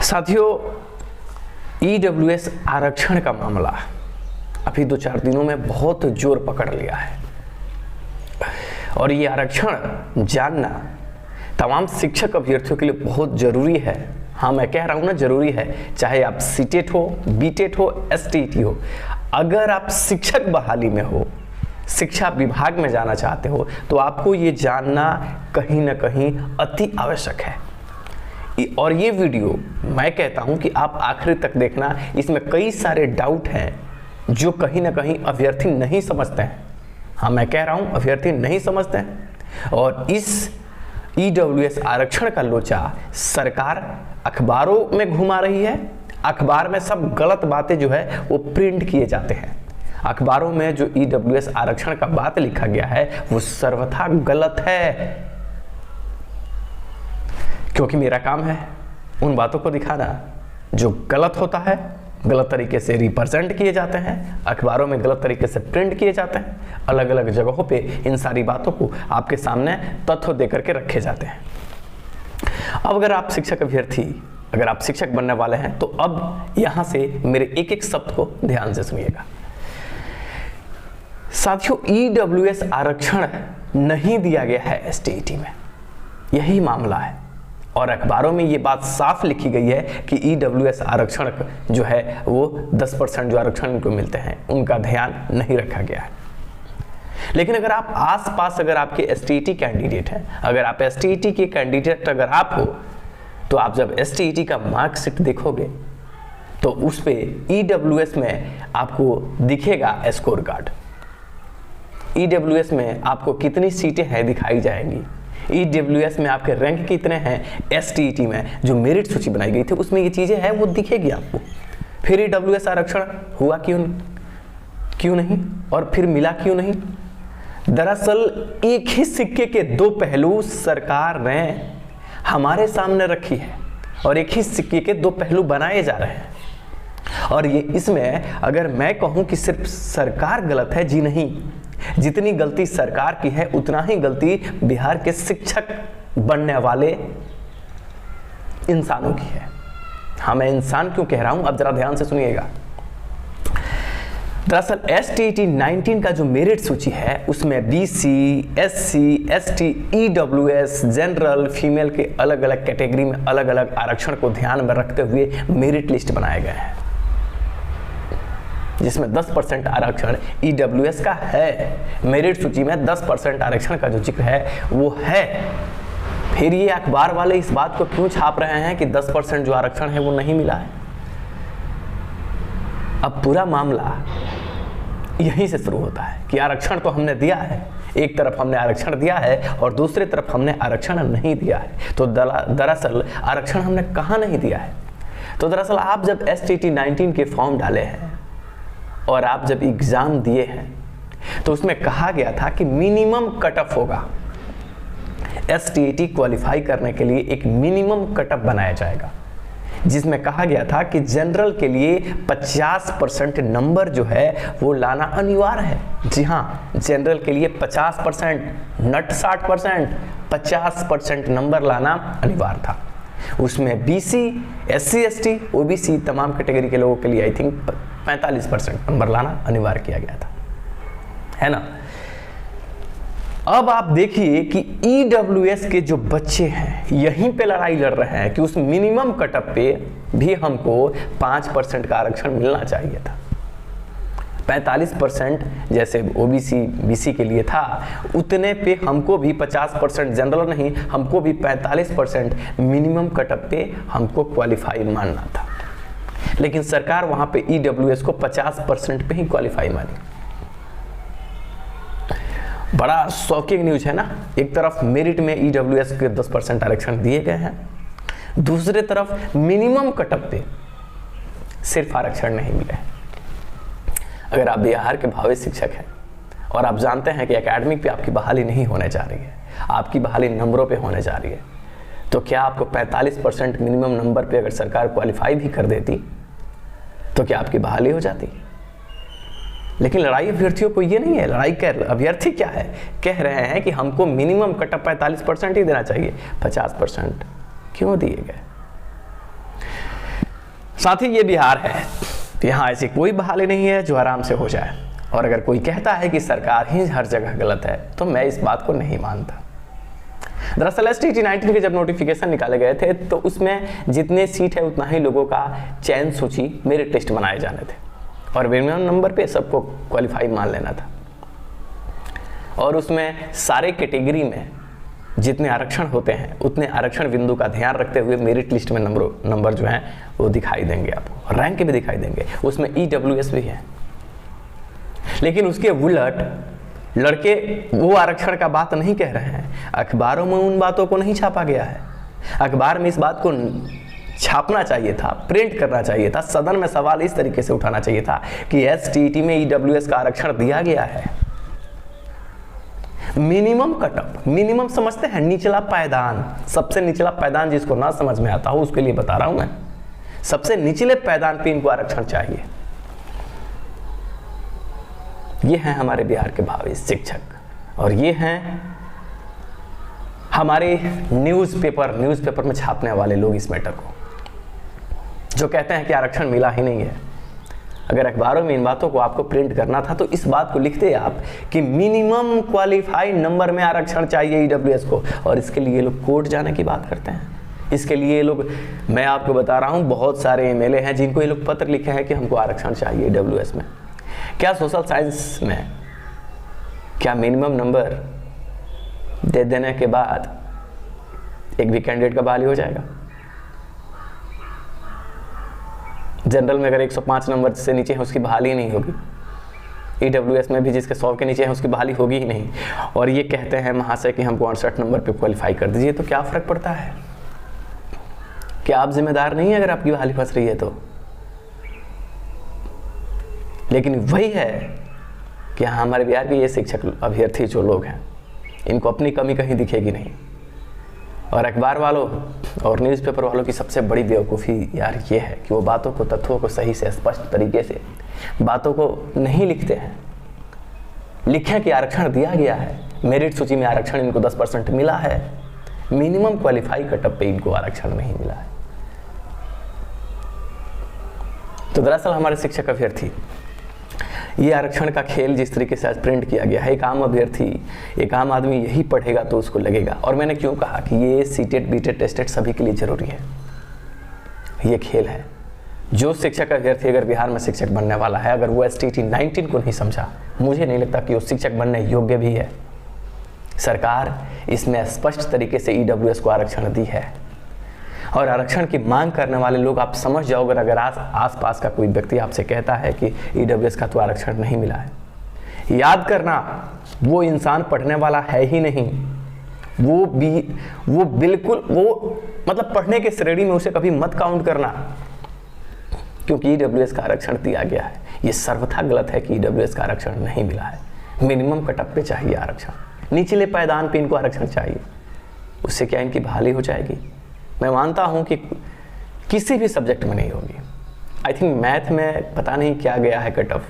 साथियों, ईडब्ल्यूएस आरक्षण का मामला अभी 2-4 दिनों में बहुत जोर पकड़ लिया है और ये आरक्षण जानना तमाम शिक्षक अभ्यर्थियों के लिए बहुत जरूरी है। हाँ, मैं कह रहा हूँ ना, जरूरी है। चाहे आप सीटेट हो, बीटेट हो, एसटीईटी हो, अगर आप शिक्षक बहाली में हो, शिक्षा विभाग में जाना चाहते हो, तो आपको ये जानना कहीं ना कहीं अति आवश्यक है। और ये वीडियो मैं कहता हूं कि आप आखिर तक देखना, इसमें कई सारे डाउट हैं जो कहीं ना कहीं अभ्यर्थी नहीं समझते हैं। हाँ, मैं कह रहा हूं अभ्यर्थी नहीं समझते हैं। और इस ईडब्ल्यूएस आरक्षण का लोचा सरकार अखबारों में घुमा रही है। अखबार में सब गलत बातें जो है वो प्रिंट किए जाते हैं। अखबारों में जो ईडब्ल्यूएस आरक्षण का बात लिखा गया है वो सर्वथा गलत है, क्योंकि मेरा काम है उन बातों को दिखाना जो गलत होता है, गलत तरीके से रिप्रेजेंट किए जाते हैं, अखबारों में गलत तरीके से प्रिंट किए जाते हैं। अलग अलग जगहों पे इन सारी बातों को आपके सामने तथ्य देकर के रखे जाते हैं। अब अगर आप शिक्षक अभ्यर्थी, अगर आप शिक्षक बनने वाले हैं, तो अब यहां से मेरे एक एक शब्द को ध्यान से सुनिएगा। साथियों, ईडब्ल्यूएस आरक्षण नहीं दिया गया है एसटीईटी में, यही मामला है। और अखबारों में ये बात साफ लिखी गई है कि ईडब्ल्यूएस आरक्षण जो है वो 10% जो आरक्षण उनको मिलते हैं उनका ध्यान नहीं रखा गया है। लेकिन अगर आप आसपास, अगर आपके एसटीईटी कैंडिडेट हैं, अगर आप एसटीईटी के कैंडिडेट अगर आप हो, तो आप जब एसटीईटी का मार्कशीट देखोगे तो उस पे ईडब्ल्यूएस में आपको दिखेगा स्कोर कार्ड। ईडब्ल्यूएस में आपको कितनी सीटें हैं दिखाई जाएंगी। ईडब्ल्यूएस में आपके रैंक कितने हैं, एसटीईटी में जो मेरिट सूची बनाई गई थी उसमें ये चीजें हैं वो दिखेगी आपको। फिर ईडब्ल्यूएस आरक्षण हुआ क्यों नहीं, और फिर मिला क्यों नहीं? दरअसल एक ही सिक्के के दो पहलू सरकार ने हमारे सामने रखी है और एक ही सिक्के के दो पहलू बनाए जा रहे हैं। और ये इसमें अगर मैं कहूं कि सिर्फ सरकार गलत है, जी नहीं, जितनी गलती सरकार की है उतना ही गलती बिहार के शिक्षक बनने वाले इंसानों की है। हाँ, मैं इंसान क्यों कह रहा हूं, अब जरा ध्यान से सुनिएगा। दरअसल एसटीईटी 19 का जो मेरिट सूची है उसमें BC, SC, ST, EWS, general, female के अलग अलग कैटेगरी में अलग अलग आरक्षण को ध्यान में रखते हुए मेरिट लिस्ट बनाए गए हैं, जिसमें 10% आरक्षण ईडब्ल्यूएस का है। मेरिट सूची में 10% आरक्षण का जो जिक्र है वो है। फिर ये अखबार वाले इस बात को क्यों छाप रहे हैं कि 10% जो आरक्षण है वो नहीं मिला है? अब पूरा मामला यहीं से शुरू होता है कि आरक्षण तो हमने दिया है, एक तरफ हमने आरक्षण दिया है और दूसरी तरफ हमने आरक्षण नहीं दिया है। तो दरअसल आरक्षण हमने कहाँ नहीं दिया है? तो दरअसल आप जब एसटीईटी 19 के फॉर्म डाले हैं और आप जब एग्जाम दिए हैं तो उसमें कहा गया था कि मिनिमम कट ऑफ होगा। एसटीईटी क्वालिफाई करने के लिए एक मिनिमम कट ऑफ बनाया जाएगा, जिसमें कहा गया था कि जनरल के लिए 50% नंबर जो है वो लाना अनिवार्य है। जी हाँ, जनरल के लिए 50%, नट 60%, 50% नंबर लाना अनिवार्य था। उसमें बीसी, एससी, एसटी, ओबीसी तमाम कैटेगरी के लोगों के लिए आई थिंक 45% नंबर लाना अनिवार्य किया गया था, है ना। अब आप देखिए कि ईडब्ल्यूएस के जो बच्चे हैं यहीं पे लड़ाई लड़ रहे हैं कि उस मिनिमम कटअप पे भी हमको 5% का आरक्षण मिलना चाहिए था। 45% जैसे ओबीसी, बीसी के लिए था, उतने पे हमको भी 50% जनरल नहीं, हमको भी 45% मिनिमम कटअप पे हमको क्वालिफाई मानना था। लेकिन सरकार वहां पे ईडब्ल्यूएस को 50% पे ही क्वालिफाई मानी। बड़ा शॉकिंग न्यूज है ना। एक तरफ मेरिट में ईडब्ल्यूएस के 10% आरक्षण दिए गए हैं, दूसरे तरफ मिनिमम कटअप पे सिर्फ आरक्षण नहीं मिले। अगर आप बिहार के भावी शिक्षक हैं और आप जानते हैं कि एकेडमिक पे आपकी बहाली नहीं होने जा रही है, आपकी बहाली नंबरों पे होने जा रही है, तो क्या आपको 45% मिनिमम नंबर पे अगर सरकार क्वालिफाई भी कर देती तो क्या आपकी बहाली हो जाती? लेकिन लड़ाई अभ्यर्थियों को ये नहीं है। लड़ाई अभ्यर्थी क्या है, कह रहे हैं कि हमको मिनिमम कटअप 45% ही देना चाहिए, 50% क्यों दिए गए? साथ ही ये बिहार है, यहाँ ऐसी कोई बहाली नहीं है जो आराम से हो जाए। और अगर कोई कहता है कि सरकार ही हर जगह गलत है तो मैं इस बात को नहीं मानता। दरअसल STT 19 के जब नोटिफिकेशन निकाले गए थे तो उसमें जितने सीट है उतना ही लोगों का चयन सूची मेरिट लिस्ट बनाए जाने थे और मिनिमम नंबर पे सबको क्वालिफाई मान लेना था। और उसमें सारे कैटेगरी में जितने आरक्षण होते हैं उतने आरक्षण बिंदु का ध्यान रखते हुए मेरिट लिस्ट में नंबर जो हैं वो दिखाई देंगे आपको, रैंक भी दिखाई देंगे, उसमें EWS भी है। लेकिन उसके उलट लड़के वो आरक्षण का बात नहीं कह रहे हैं। अखबारों में उन बातों को नहीं छापा गया है। अखबार में इस बात को छापना चाहिए था, प्रिंट करना चाहिए था, सदन में सवाल इस तरीके से उठाना चाहिए था कि STT में EWS का आरक्षण दिया गया है। मिनिमम कटअप, मिनिमम समझते हैं, निचला पायदान, सबसे निचला पायदान जिसको ना समझ में आता हो उसके लिए बता रहा हूं मैं। सबसे निचले पायदान पे इनको आरक्षण चाहिए। ये हैं हमारे बिहार के भावी शिक्षक और ये हैं हमारे न्यूज़पेपर में छापने वाले लोग इस मैटर को, जो कहते हैं कि आरक्षण मिला ही नहीं है। अगर अखबारों में इन बातों को आपको प्रिंट करना था तो इस बात को लिखते आप कि मिनिमम क्वालिफाइड नंबर में आरक्षण चाहिए EWS को, और इसके लिए लोग कोर्ट जाने की बात करते हैं। इसके लिए लोग, मैं आपको बता रहा हूं, बहुत सारे MLA हैं जिनको ये लोग पत्र लिखे हैं कि हमको आरक्षण चाहिए EWS में। क्या सोशल साइंस में क्या मिनिमम नंबर दे देने के बाद एक भी कैंडिडेट का बहाली हो जाएगा? जनरल में अगर 105 नंबर से नीचे है उसकी बहाली नहीं होगी। EWS में भी जिसके 100 के नीचे है उसकी बहाली होगी ही नहीं। और ये कहते हैं महाशय कि हमको 68 नंबर पे क्वालिफाई कर दीजिए, तो क्या फ़र्क पड़ता है? क्या आप जिम्मेदार नहीं है अगर आपकी बहाली फंस रही है तो? लेकिन वही है कि हमारे बिहार के ये शिक्षक अभ्यर्थी जो लोग हैं इनको अपनी कमी कहीं दिखेगी नहीं। और अखबार वालों और न्यूज़पेपर वालों की सबसे बड़ी बेवकूफ़ी यार ये है कि वो बातों को, तथ्यों को सही से स्पष्ट तरीके से बातों को नहीं लिखते हैं। लिखें कि आरक्षण दिया गया है, मेरिट सूची में आरक्षण इनको 10% मिला है, मिनिमम क्वालिफाई कटअप पे इनको आरक्षण नहीं मिला है। तो दरअसल हमारे शिक्षक अभ्यर्थी, ये आरक्षण का खेल जिस तरीके से आज प्रिंट किया गया है, एक आम अभ्यर्थी, एक आम आदमी यही पढ़ेगा तो उसको लगेगा। और मैंने क्यों कहा कि ये सीटेट, बीटेट, टेस्टेट सभी के लिए ज़रूरी है। ये खेल है। जो शिक्षक अभ्यर्थी अगर बिहार में शिक्षक बनने वाला है, अगर वो STT 19 को नहीं समझा, मुझे नहीं लगता कि वो शिक्षक बनने योग्य भी है। सरकार इसमें स्पष्ट तरीके से EWS को आरक्षण दी है और आरक्षण की मांग करने वाले लोग, आप समझ जाओ अगर आस पास का कोई व्यक्ति आपसे कहता है कि EWS का तो आरक्षण नहीं मिला है, याद करना वो इंसान पढ़ने वाला है ही नहीं। वो बिल्कुल मतलब पढ़ने के श्रेणी में उसे कभी मत काउंट करना, क्योंकि EWS का आरक्षण दिया गया है। ये सर्वथा गलत है कि EWS का आरक्षण नहीं मिला है। मिनिमम कटअप पे चाहिए आरक्षण, निचले पायदान पे इनको आरक्षण चाहिए। उससे क्या इनकी बहाली हो जाएगी? मैं मानता हूं कि किसी भी सब्जेक्ट में नहीं होगी। आई थिंक मैथ में पता नहीं क्या गया है कट ऑफ,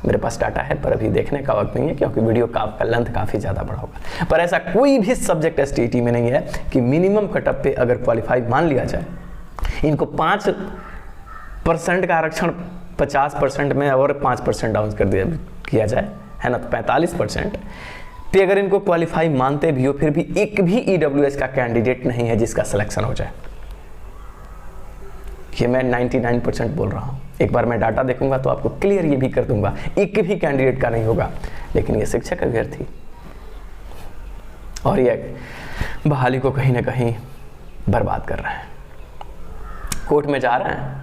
मेरे पास डाटा है पर अभी देखने का वक्त नहीं है क्योंकि वीडियो का लेंथ काफ़ी ज़्यादा बड़ा होगा। पर ऐसा कोई भी सब्जेक्ट STT में नहीं है कि मिनिमम कटअप पे अगर क्वालिफाई मान लिया जाए, इनको 5% का आरक्षण 50% में और 5% डाउन कर किया जाए, है ना, तो 45% पे अगर इनको क्वालिफाई मानते भी हो, फिर भी एक भी EWS का कैंडिडेट नहीं है जिसका सिलेक्शन हो जाए। ये मैं 99% बोल रहा हूँ। एक बार मैं डाटा देखूंगा तो आपको क्लियर ये भी कर दूंगा, एक भी कैंडिडेट का नहीं होगा। लेकिन ये शिक्षक अभ्यर्थी और ये बहाली को कहीं ना कहीं बर्बाद कर रहे हैं, कोर्ट में जा रहे हैं।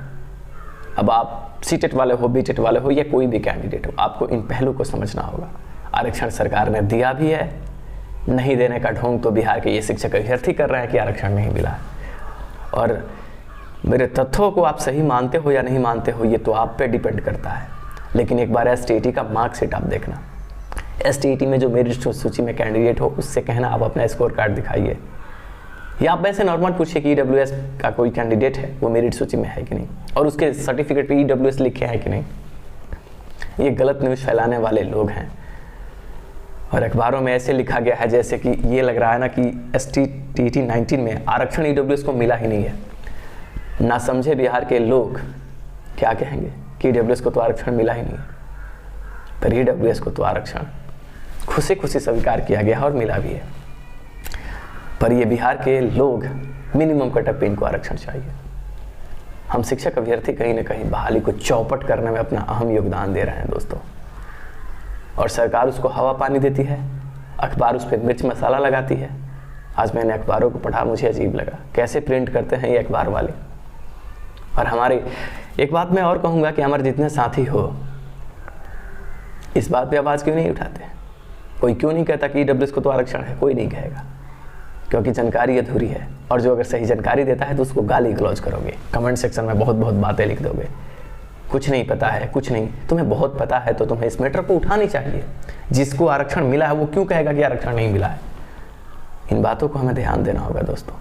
अब आप सीटेट वाले हो, बीटेट वाले हो या कोई भी कैंडिडेट हो, आपको इन पहलू को समझना होगा। आरक्षण सरकार ने दिया भी है, नहीं देने का ढोंग तो बिहार के ये शिक्षक अभ्यर्थी कर रहे हैं कि आरक्षण नहीं मिला है। और मेरे तथ्यों को आप सही मानते हो या नहीं मानते हो ये तो आप पे डिपेंड करता है। लेकिन एक बार STT का मार्कशीट आप देखना, STT में जो मेरिट सूची में कैंडिडेट हो उससे कहना आप अपना स्कोर कार्ड दिखाइए, या आप वैसे नॉर्मल पूछिए कि EWS का कोई कैंडिडेट है वो मेरिट सूची में है कि नहीं, और उसके सर्टिफिकेट पे EWS लिखे हैं कि नहीं। ये गलत न्यूज़ फैलाने वाले लोग हैं और अखबारों में ऐसे लिखा गया है जैसे कि ये लग रहा है ना कि STT 19 में आरक्षण EWS को मिला ही नहीं है। ना समझे बिहार के लोग क्या कहेंगे कि ईडब्ल्यूएस को तो आरक्षण मिला ही नहीं, पर ईडब्ल्यूएस को तो आरक्षण खुशी खुशी स्वीकार किया गया और मिला भी है। पर ये बिहार के लोग मिनिमम कटअप पे इनको आरक्षण चाहिए। हम शिक्षक अभ्यर्थी कहीं ना कहीं बहाली को चौपट करने में अपना अहम योगदान दे रहे हैं दोस्तों, और सरकार उसको हवा पानी देती है, अखबार उस पर मिर्च मसाला लगाती है। आज मैंने अखबारों को पढ़ा, मुझे अजीब लगा कैसे प्रिंट करते हैं ये अखबार वाले। और हमारे एक बात मैं और कहूँगा कि हमारे जितने साथी हो इस बात पे आवाज़ क्यों नहीं उठाते? कोई क्यों नहीं कहता कि ईडब्ल्यूएस को तो आरक्षण है? कोई नहीं कहेगा, क्योंकि जानकारी अधूरी है। और जो अगर सही जानकारी देता है तो उसको गाली गलौज करोगे, कमेंट सेक्शन में बहुत बहुत बातें लिख दोगे, कुछ नहीं पता है, कुछ नहीं। तुम्हें बहुत पता है तो तुम्हें इस मैटर को उठानी चाहिए। जिसको आरक्षण मिला है वो क्यों कहेगा कि आरक्षण नहीं मिला है? इन बातों को हमें ध्यान देना होगा दोस्तों।